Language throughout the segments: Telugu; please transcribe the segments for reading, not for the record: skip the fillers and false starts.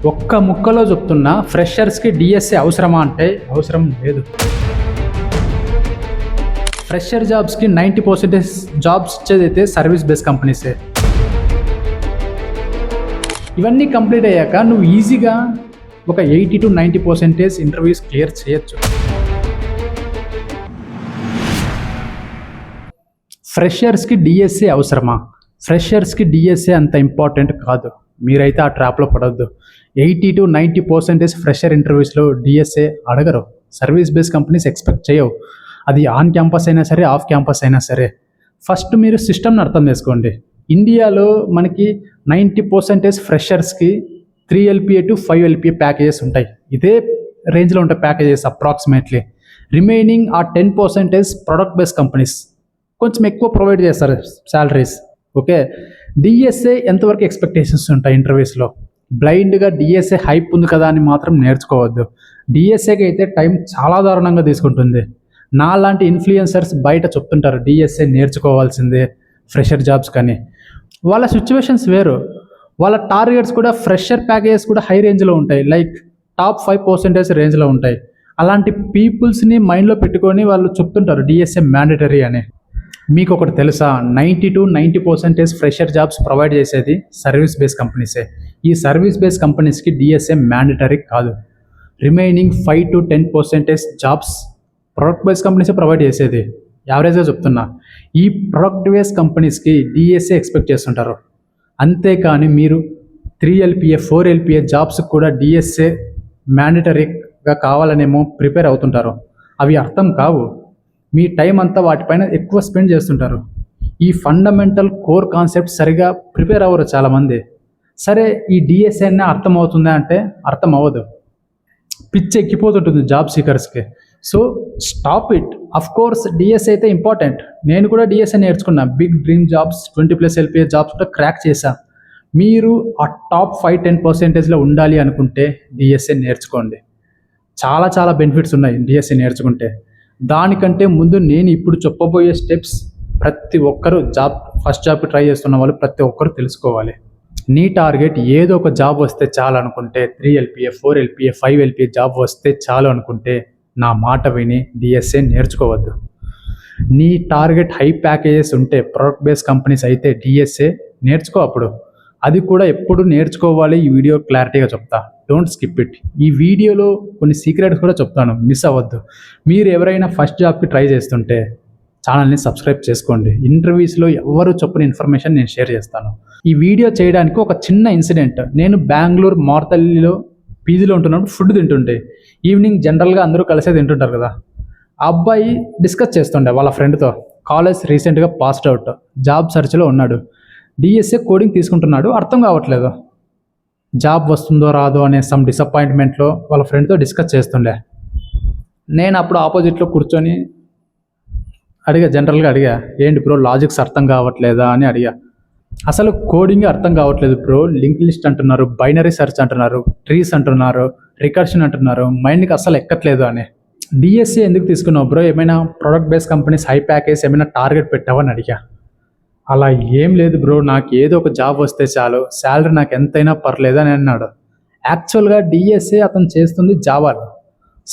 ఒక్క ముక్కలో చెప్తున్నా, ఫ్రెషర్స్కి డిఎస్ఏ అవసరమా అంటే అవసరం లేదు. ఫ్రెషర్ జాబ్స్కి 90% జాబ్స్ ఇచ్చేదైతే సర్వీస్ బేస్ కంపెనీసే. ఇవన్నీ కంప్లీట్ అయ్యాక నువ్వు ఈజీగా ఒక 80 to 90% ఇంటర్వ్యూస్ క్లియర్ చేయొచ్చు. ఫ్రెషర్స్కి డిఎస్ఏ అవసరమా? ఫ్రెషర్స్కి డిఎస్ఏ అంత ఇంపార్టెంట్ కాదు. మీరైతే ఆ ట్రాప్లో పడొద్దు. 80 to 90% ఫ్రెషర్ ఇంటర్వ్యూస్లో డిఎస్ఏ అడగరు. సర్వీస్ బేస్ కంపెనీస్ ఎక్స్పెక్ట్ చేయవు. అది ఆన్ క్యాంపస్ అయినా సరే, ఆఫ్ క్యాంపస్ అయినా సరే. ఫస్ట్ మీరు సిస్టమ్ని అర్థం చేసుకోండి. ఇండియాలో మనకి 90% ఫ్రెషర్స్కి 3 LPA to 5 LPA ప్యాకేజెస్ ఉంటాయి. ఇదే రేంజ్లో ఉంటాయి ప్యాకేజెస్ అప్రాక్సిమేట్లీ. రిమైనింగ్ ఆ 10% ప్రొడక్ట్ బేస్ కంపెనీస్ కొంచెం ఎక్కువ ప్రొవైడ్ చేస్తారు శాలరీస్. ఓకే, డిఎస్ఏ ఎంతవరకు ఎక్స్పెక్టేషన్స్ ఉంటాయి ఇంటర్వ్యూస్లో? బ్లైండ్గా డిఎస్ఏ హైప్ ఉంది కదా అని మాత్రం నేర్చుకోవద్దు. డిఎస్ఏకి అయితే టైం చాలా దారుణంగా తీసుకుంటుంది. నా లాంటి ఇన్ఫ్లుయెన్సర్స్ బయట చెప్తుంటారు డిఎస్ఏ నేర్చుకోవాల్సిందే ఫ్రెషర్ జాబ్స్ కానీ. వాళ్ళ సిచ్యువేషన్స్ వేరు. వాళ్ళ టార్గెట్స్ కూడా ఫ్రెషర్ ప్యాకేజెస్ కూడా హై రేంజ్లో ఉంటాయి. లైక్ టాప్ 5% రేంజ్లో ఉంటాయి. అలాంటి పీపుల్స్ని మైండ్లో పెట్టుకొని వాళ్ళు చెప్తుంటారు డిఎస్ఏ మ్యాండేటరీ అని. మీకు ఒకటి తెలుసా? 90 to 90% ఫ్రెషర్ జాబ్స్ ప్రొవైడ్ చేసేది సర్వీస్ బేస్ కంపెనీసే. ఈ సర్వీస్ బేస్ కంపెనీస్కి డిఎస్ఏ మ్యాండేటరీ కాదు. Remaining 5 to 10% jobs product base కంపెనీసే ప్రొవైడ్ చేసేది. యావరేజ్గా చెప్తున్నా. ఈ ప్రొడక్ట్ బేస్ కంపెనీస్కి డిఎస్ఏ ఎక్స్పెక్ట్ చేస్తుంటారు. అంతేకాని మీరు 3 LPA 4 LPA జాబ్స్ కూడా డిఎస్ఏ మ్యాండేటరీగా కావాలనేమో ప్రిపేర్ అవుతుంటారు. అవి అర్థం కావు. మీ టైం అంతా వాటిపైన ఎక్కువ స్పెండ్ చేస్తుంటారు. ఈ ఫండమెంటల్ కోర్ కాన్సెప్ట్ సరిగా ప్రిపేర్ అవ్వరు చాలామంది. సరే, ఈ డిఎస్ఏ అన్న అర్థం అవుతుందా అంటే అర్థం అవ్వదు. పిచ్చి ఎక్కిపోతుంటుంది జాబ్ సీకర్స్కి. So stop it. Of course DSA అయితే ఇంపార్టెంట్. నేను కూడా డిఎస్ఏ నేర్చుకున్నా. Big dream jobs 20+ LPA jobs కూడా క్రాక్ చేశా. మీరు ఆ టాప్ 5-10%లో ఉండాలి అనుకుంటే డిఎస్ఏ నేర్చుకోండి. చాలా చాలా బెనిఫిట్స్ ఉన్నాయి డిఎస్ఏ నేర్చుకుంటే. దానికంటే ముందు నేను ఇప్పుడు చెప్పబోయే స్టెప్స్ ప్రతి ఒక్కరూ ఫస్ట్ జాబ్కి ట్రై చేస్తున్న వాళ్ళు ప్రతి ఒక్కరు తెలుసుకోవాలి. నీ టార్గెట్ ఏదో ఒక జాబ్ వస్తే చాలు అనుకుంటే, 3 LPA 4 LPA 5 LPA జాబ్ వస్తే చాలు అనుకుంటే నా మాట విని డిఎస్ఏ నేర్చుకోవద్దు. నీ టార్గెట్ హై ప్యాకేజెస్ ఉంటే, ప్రొడక్ట్ బేస్ కంపెనీస్ అయితే డిఎస్ఏ నేర్చుకో. అప్పుడు అది కూడా ఎప్పుడు నేర్చుకోవాలి ఈ వీడియో క్లారిటీగా చెప్తా. Don't skip it. ఈ వీడియోలో కొన్ని సీక్రెట్స్ కూడా చెప్తాను, మిస్ అవ్వద్దు. మీరు ఎవరైనా ఫస్ట్ జాబ్కి ట్రై చేస్తుంటే ఛానల్ని సబ్స్క్రైబ్ చేసుకోండి. ఇంటర్వ్యూస్లో ఎవరు చెప్పని ఇన్ఫర్మేషన్ నేను షేర్ చేస్తాను. ఈ వీడియో చేయడానికి ఒక చిన్న ఇన్సిడెంట్. నేను బెంగళూరు మార్తల్లిలో పీజీలో ఉంటున్నప్పుడు ఫుడ్ తింటుంటే, ఈవినింగ్ జనరల్గా అందరూ కలిసే తింటుంటారు కదా. ఆ అబ్బాయి డిస్కస్ చేస్తుండే వాళ్ళ ఫ్రెండ్తో. కాలేజ్ రీసెంట్గా పాస్డ్ అవుట్, జాబ్ సర్చ్లో ఉన్నాడు. డిఎస్ఏ కోడింగ్ తీసుకుంటున్నాడు. అర్థం కావట్లేదు. జాబ్ వస్తుందో రాదో అనే సమ్ డిసప్పాయింట్మెంట్లో వాళ్ళ ఫ్రెండ్తో డిస్కస్ చేస్తుండే. నేను అప్పుడు ఆపోజిట్లో కూర్చొని జనరల్గా అడిగా, ఏంటి బ్రో లాజిక్స్ అర్థం కావట్లేదా అని అడిగా. అసలు కోడింగ్ అర్థం కావట్లేదు బ్రో, లింక్ లిస్ట్ అంటున్నారు, బైనరీ సెర్చ్ అంటున్నారు, ట్రీస్ అంటున్నారు, రికర్షన్ అంటున్నారు, మైండ్కి అసలు ఎక్కట్లేదు అని. డిఎస్ఏ ఎందుకు తీసుకున్నావు బ్రో? ఏమైనా product base companies high package ఏమైనా టార్గెట్ పెట్టావని అడిగా. అలా ఏం లేదు బ్రో, నాకు ఏదో ఒక జాబ్ వస్తే చాలు, శాలరీ నాకు ఎంతైనా పర్లేదు అని అన్నాడు. యాక్చువల్గా డిఎస్ఏ అతను చేస్తుంది జావాలో.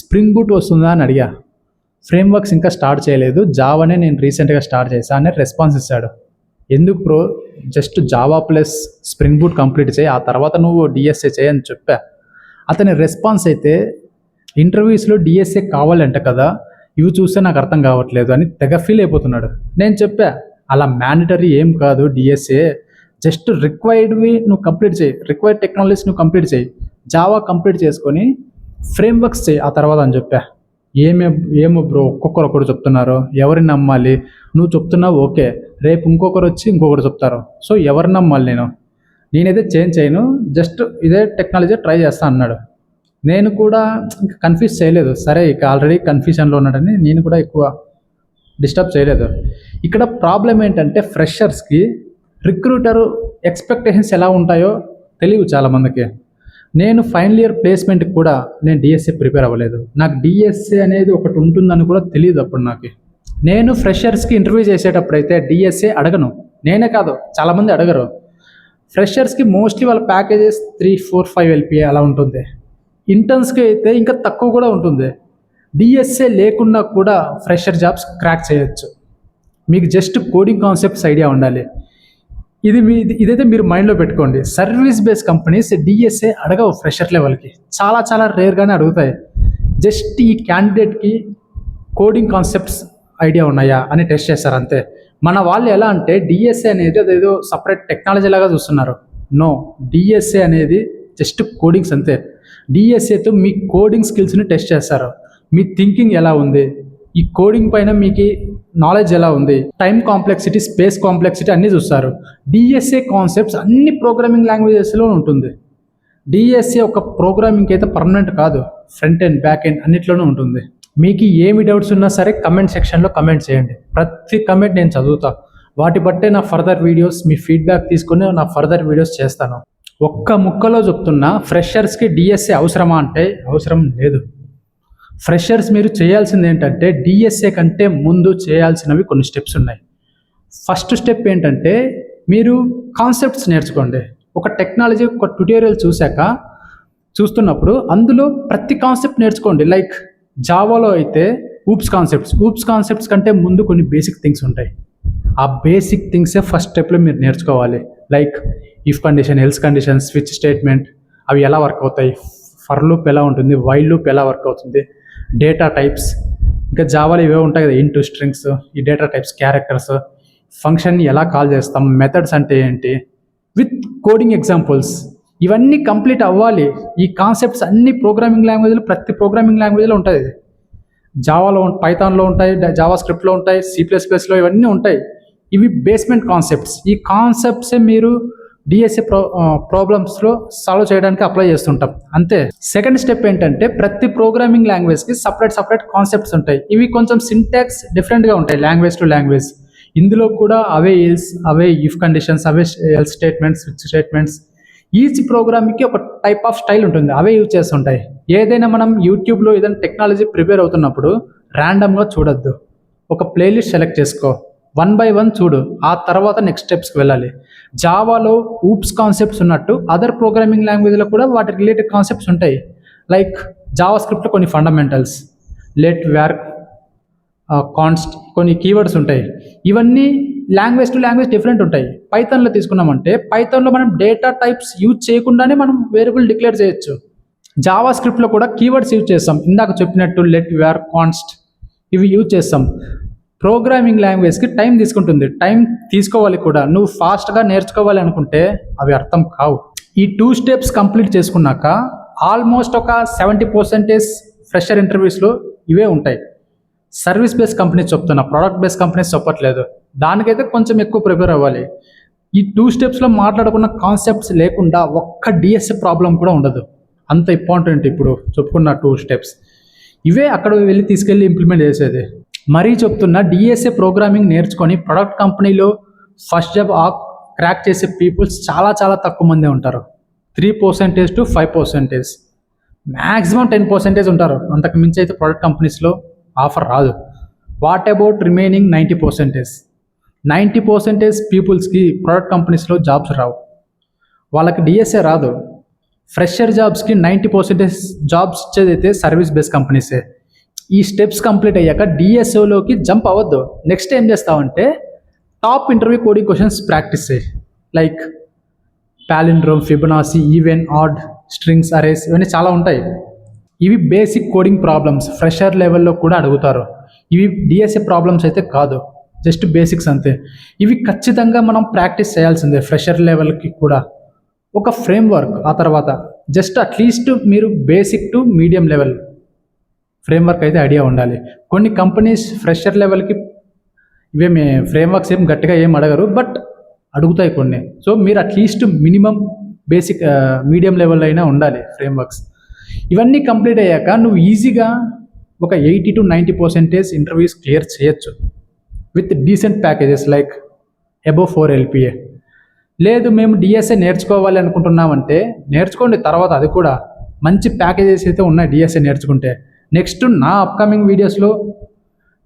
స్ప్రింగ్ బూట్ వస్తుందా అని అడిగా. ఫ్రేమ్వర్క్స్ ఇంకా స్టార్ట్ చేయలేదు, జావానే నేను రీసెంట్గా స్టార్ట్ చేశాను అని రెస్పాన్స్ ఇచ్చాడు. ఎందుకు bro, just Java plus spring boot complete చేయి, ఆ తర్వాత నువ్వు డిఎస్ఏ చేయని చెప్పా. అతని రెస్పాన్స్ అయితే, ఇంటర్వ్యూస్లో డిఎస్ఏ కావాలంట కదా, ఇవి చూస్తే నాకు అర్థం కావట్లేదు అని తెగ ఫీల్ అయిపోతున్నాడు. నేను చెప్పా, అలా మ్యాండటరీ ఏం కాదు డిఎస్ఏ, జస్ట్ రిక్వైర్డ్వి నువ్వు కంప్లీట్ చేయి, రిక్వైర్డ్ టెక్నాలజీస్ నువ్వు కంప్లీట్ చేయి, జావా కంప్లీట్ చేసుకొని ఫ్రేమ్వర్క్స్ చేయి ఆ తర్వాత అని చెప్పా. ఏమో బ్రో, ఒక్కొక్కరు చెప్తున్నారు, ఎవరిని నమ్మాలి? నువ్వు చెప్తున్నావు ఓకే, రేపు ఇంకొకరు వచ్చి ఇంకొకరు చెప్తారు. సో ఎవరిని నమ్మాలి? నేనైతే చేంజ్ చేయను, జస్ట్ ఇదే టెక్నాలజీ ట్రై చేస్తా అన్నాడు. నేను కూడా ఇంకా కన్ఫ్యూజ్ చేయలేదు. సరే, ఇక ఆల్రెడీ కన్ఫ్యూజన్లో ఉన్నాడని నేను కూడా ఎక్కువ డిస్టర్బ్ చేయలేదు. ఇక్కడ ప్రాబ్లం ఏంటంటే, ఫ్రెషర్స్కి రిక్రూటర్ ఎక్స్పెక్టేషన్స్ ఎలా ఉంటాయో తెలియదు చాలామందికి. నేను ఫైనల్ ఇయర్ ప్లేస్మెంట్కి కూడా నేను డిఎస్ఏ ప్రిపేర్ అవ్వలేదు. నాకు డిఎస్ఏ అనేది ఒకటి ఉంటుందని కూడా తెలియదు అప్పుడు నాకు. నేను ఫ్రెషర్స్కి ఇంటర్వ్యూ చేసేటప్పుడు అయితే డిఎస్ఏ అడగను. నేనే కాదు, చాలామంది అడగరు. ఫ్రెషర్స్కి మోస్ట్లీ వాళ్ళ ప్యాకేజెస్ 3, 4, 5 LPA అలా ఉంటుంది. ఇంటర్న్స్కి అయితే ఇంకా తక్కువ కూడా ఉంటుంది. డిఎస్ఏ లేకుండా కూడా ఫ్రెషర్ జాబ్స్ క్రాక్ చేయొచ్చు. మీకు జస్ట్ కోడింగ్ కాన్సెప్ట్స్ ఐడియా ఉండాలి. ఇదైతే మీరు మైండ్లో పెట్టుకోండి. సర్వీస్ బేస్డ్ కంపెనీస్ డిఎస్ఏ అడగవు ఫ్రెషర్ లెవెల్కి, చాలా రేర్గానే అడుగుతాయి. జస్ట్ ఈ క్యాండిడేట్కి కోడింగ్ కాన్సెప్ట్స్ ఐడియా ఉన్నాయా అని టెస్ట్ చేస్తారు అంతే. మన వాళ్ళు ఎలా అంటే డిఎస్ఏ అనేది అదేదో సపరేట్ టెక్నాలజీ లాగా చూస్తున్నారు. నో, డిఎస్ఏ అనేది జస్ట్ కోడింగ్స్ అంతే. డిఎస్ఏతో మీ కోడింగ్ స్కిల్స్ని టెస్ట్ చేస్తారు. మీ థింకింగ్ ఎలా ఉంది, ఈ కోడింగ్ పైన మీకు నాలెడ్జ్ ఎలా ఉంది, టైం కాంప్లెక్సిటీ, స్పేస్ కాంప్లెక్సిటీ అన్నీ చూస్తారు. డిఎస్ఏ కాన్సెప్ట్స్ అన్ని ప్రోగ్రామింగ్ లాంగ్వేజెస్లో ఉంటుంది. డిఎస్ఏ ఒక ప్రోగ్రామింగ్కి అయితే పర్మనెంట్ కాదు, ఫ్రంట్ ఎండ్ బ్యాక్ ఎండ్ అన్నిట్లోనూ ఉంటుంది. మీకు ఏమి డౌట్స్ ఉన్నా సరే కమెంట్ సెక్షన్లో కమెంట్ చేయండి. ప్రతి కమెంట్ నేను చదువుతా. వాటి బట్టే నా ఫర్దర్ వీడియోస్, మీ ఫీడ్బ్యాక్ తీసుకుని నా ఫర్దర్ వీడియోస్ చేస్తాను. ఒక్క ముక్కలో చెప్తున్నా, ఫ్రెషర్స్కి డిఎస్ఏ అవసరమా అంటే అవసరం లేదు. ఫ్రెషర్స్ మీరు చేయాల్సింది ఏంటంటే డిఎస్ఏ కంటే ముందు చేయాల్సినవి కొన్ని స్టెప్స్ ఉన్నాయి. ఫస్ట్ స్టెప్ ఏంటంటే మీరు కాన్సెప్ట్స్ నేర్చుకోండి. ఒక టెక్నాలజీ ఒక ట్యుటోరియల్ చూస్తున్నప్పుడు అందులో ప్రతి కాన్సెప్ట్ నేర్చుకోండి. లైక్ జావాలో అయితే ఊప్స్ కాన్సెప్ట్స్ కంటే ముందు కొన్ని బేసిక్ థింగ్స్ ఉంటాయి. ఆ బేసిక్ థింగ్సే ఫస్ట్ స్టెప్లో మీరు నేర్చుకోవాలి. Like if condition, else condition, switch statement అవి ఎలా వర్క్ అవుతాయి, ఫర్ లూప్ ఎలా ఉంటుంది, వైల్ లూప్ ఎలా వర్క్ అవుతుంది, డేటా టైప్స్, ఇంకా జావాలో ఇవే ఉంటాయి కదా, ఇంటూ స్ట్రింగ్స్, ఈ డేటా టైప్స్, క్యారెక్టర్స్, ఫంక్షన్ని ఎలా కాల్ చేస్తాం, మెథడ్స్ అంటే ఏంటి, విత్ కోడింగ్ ఎగ్జాంపుల్స్. ఇవన్నీ కంప్లీట్ అవ్వాలి. ఈ కాన్సెప్ట్స్ అన్ని ప్రోగ్రామింగ్ లాంగ్వేజ్లో, ప్రతి ప్రోగ్రామింగ్ లాంగ్వేజ్లో ఉంటుంది. జావాలో, పైథాన్లో ఉంటాయి, జావా స్క్రిప్ట్లో ఉంటాయి, C++లో ఇవన్నీ ఉంటాయి. ఇవి బేస్మెంట్ కాన్సెప్ట్స్. ఈ కాన్సెప్ట్సే మీరు డిఎస్ఏ ప్రాబ్లమ్స్లో సాల్వ్ చేయడానికి అప్లై చేస్తుంటాం అంతే. సెకండ్ స్టెప్ ఏంటంటే ప్రతి ప్రోగ్రామింగ్ లాంగ్వేజ్కి సపరేట్ కాన్సెప్ట్స్ ఉంటాయి. ఇవి కొంచెం సింటాక్స్ డిఫరెంట్గా ఉంటాయి లాంగ్వేజ్ టు లాంగ్వేజ్. ఇందులో కూడా అవే ఎల్స్, అవే ఇఫ్ కండిషన్స్, అవే else statements, switch statements. Each ప్రోగ్రామ్కి ఒక టైప్ ఆఫ్ స్టైల్ ఉంటుంది, అవే యూజ్ చేస్తుంటాయి. ఏదైనా మనం యూట్యూబ్లో ఏదైనా టెక్నాలజీ ప్రిపేర్ అవుతున్నప్పుడు ర్యాండమ్గా చూడొద్దు. ఒక ప్లేలిస్ట్ సెలెక్ట్ చేసుకో, 1 by 1 చూడు, ఆ తర్వాత నెక్స్ట్ స్టెప్స్కి వెళ్ళాలి. జావాలో ఊప్స్ కాన్సెప్ట్స్ ఉన్నట్టు అదర్ ప్రోగ్రామింగ్ లాంగ్వేజ్లో కూడా వాటి రిలేటెడ్ కాన్సెప్ట్స్ ఉంటాయి. లైక్ జావా స్క్రిప్ట్లో కొన్ని ఫండమెంటల్స్, లెట్, వేర్, కాన్స్ట్, కొన్ని కీవర్డ్స్ ఉంటాయి. ఇవన్నీ లాంగ్వేజ్ టు లాంగ్వేజ్ డిఫరెంట్ ఉంటాయి. పైథాన్లో తీసుకున్నామంటే పైథాన్లో మనం డేటా టైప్స్ యూజ్ చేయకుండానే మనం వేరియబుల్ డిక్లేర్ చేయొచ్చు. జావా స్క్రిప్ట్లో కూడా కీవర్డ్స్ యూజ్ చేస్తాం. ఇందాక చెప్పినట్టు లెట్, వేర్, కాన్స్ట్ ఇవి యూజ్ చేస్తాం. ప్రోగ్రామింగ్ లాంగ్వేజ్కి టైం తీసుకుంటుంది, టైం తీసుకోవాలి కూడా. నువ్వు ఫాస్ట్గా నేర్చుకోవాలి అనుకుంటే అవి అర్థం కావు. ఈ 2 steps కంప్లీట్ చేసుకున్నాక ఆల్మోస్ట్ ఒక 70% ఫ్రెషర్ ఇంటర్వ్యూస్లో ఇవే ఉంటాయి. సర్వీస్ బేస్డ్ కంపెనీస్ చెప్తున్నా, ప్రోడక్ట్ బేస్డ్ కంపెనీస్ చెప్పట్లేదు. దానికైతే కొంచెం ఎక్కువ ప్రిపేర్ అవ్వాలి. ఈ 2 stepsలో మాట్లాడుకున్న కాన్సెప్ట్స్ లేకుండా ఒక్క డిఎస్ఏ ప్రాబ్లం కూడా ఉండదు. అంత ఇంపార్టెంట్ ఇప్పుడు చెప్పుకున్న 2 steps. ఇవే అక్కడ వెళ్ళి తీసుకెళ్ళి ఇంప్లిమెంట్ చేసేది. మరీ చెప్తున్నా, డిఎస్ఏ ప్రోగ్రామింగ్ నేర్చుకొని ప్రొడక్ట్ కంపెనీలో ఫస్ట్ జాబ్ క్రాక్ చేసే పీపుల్స్ చాలా తక్కువ మందే ఉంటారు. 3% to 5%, మ్యాక్సిమం 10% ఉంటారు. అంతకు మించి అయితే ప్రొడక్ట్ కంపెనీస్లో ఆఫర్ రాదు. What about remaining 90%? 90% పీపుల్స్కి ప్రొడక్ట్ కంపెనీస్లో జాబ్స్ రావు, వాళ్ళకి డిఎస్ఏ రాదు. ఫ్రెషర్ జాబ్స్కి 90% జాబ్స్ ఇచ్చేదైతే సర్వీస్ బేస్డ్ కంపెనీసే. ఈ స్టెప్స్ కంప్లీట్ అయ్యాక డిఎస్ఓలోకి జంప్ అవ్వద్దు. నెక్స్ట్ ఏం చేస్తావంటే top interview coding questions practice చేయి. Like palindrome, Fibonacci, even, odd, strings, arrays ఇవన్నీ చాలా ఉంటాయి. ఇవి బేసిక్ కోడింగ్ ప్రాబ్లమ్స్, ఫ్రెషర్ లెవెల్లో కూడా అడుగుతారు. ఇవి డిఎస్ఏ ప్రాబ్లమ్స్ అయితే కాదు, జస్ట్ బేసిక్స్ అంతే. ఇవి ఖచ్చితంగా మనం ప్రాక్టీస్ చేయాల్సిందే. ఫ్రెషర్ లెవెల్కి కూడా ఒక ఫ్రేమ్వర్క్, ఆ తర్వాత జస్ట్ అట్లీస్ట్ మీరు basic to medium level framework అయితే ఐడియా ఉండాలి. కొన్ని కంపెనీస్ ఫ్రెషర్ లెవెల్కి ఇవేమి ఫ్రేమ్వర్క్స్ ఏం గట్టిగా ఏం అడగరు, బట్ అడుగుతాయి కొన్ని. సో మీరు at least minimum basic medium level అయినా ఉండాలి ఫ్రేమ్వర్క్స్. ఇవన్నీ కంప్లీట్ అయ్యాక నువ్వు ఈజీగా ఒక 80 to 90% ఇంటర్వ్యూస్ క్లియర్ చేయొచ్చు with decent packages like above 4 LPA. లేదు మేము డిఎస్ఏ నేర్చుకోవాలి అనుకుంటున్నామంటే నేర్చుకోండి, తర్వాత అది కూడా మంచి ప్యాకేజెస్ అయితే ఉన్నాయి డిఎస్ఏ నేర్చుకుంటే. నెక్స్ట్ నా అప్కమింగ్ వీడియోస్లో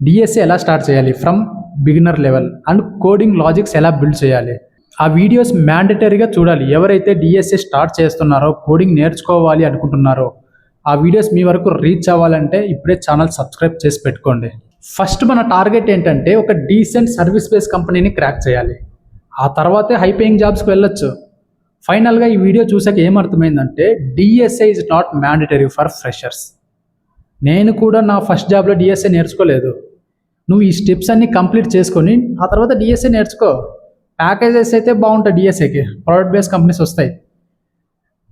డిఎస్ఏ ఎలా స్టార్ట్ చేయాలి from beginner level and coding logics ఎలా బిల్డ్ చేయాలి, ఆ వీడియోస్ మ్యాండటరీగా చూడాలి. ఎవరైతే డిఎస్ఏ స్టార్ట్ చేస్తున్నారో, కోడింగ్ నేర్చుకోవాలి అనుకుంటున్నారో, ఆ వీడియోస్ మీ వరకు రీచ్ అవ్వాలంటే ఇప్పుడే ఛానల్ సబ్స్క్రైబ్ చేసి పెట్టుకోండి. ఫస్ట్ మన టార్గెట్ ఏంటంటే ఒక డీసెంట్ సర్వీస్ బేస్ కంపెనీని క్రాక్ చేయాలి. ఆ తర్వాతే హై పేయింగ్ జాబ్స్కి వెళ్ళొచ్చు. ఫైనల్గా ఈ వీడియో చూసాక ఏమర్థమైందంటే DSA is not mandatory for freshers. నేను కూడా నా ఫస్ట్ జాబ్లో డిఎస్ఏ నేర్చుకోలేదు. నువ్వు ఈ స్టెప్స్ అన్నీ కంప్లీట్ చేసుకొని ఆ తర్వాత డిఎస్ఏ నేర్చుకో. ప్యాకేజెస్ అయితే బాగుంటాయి డిఎస్ఏకి, ప్రోడక్ట్ బేస్ కంపెనీస్ వస్తాయి.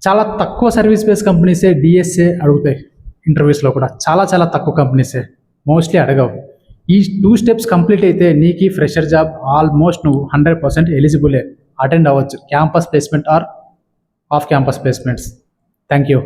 చాలా తక్కువ సర్వీస్ బేస్ కంపెనీసే డిఎస్ఏ అడుగుతాయి ఇంటర్వ్యూస్లో కూడా. చాలా చాలా తక్కువ కంపెనీసే, మోస్ట్లీ అడగవు. ఈ 2 స్టెప్స్ కంప్లీట్ అయితే నీకు ఈ ఫ్రెషర్ జాబ్ ఆల్మోస్ట్ నువ్వు 100% ఎలిజిబులే, అటెండ్ అవ్వచ్చు campus placement or off campus placements. Thank you.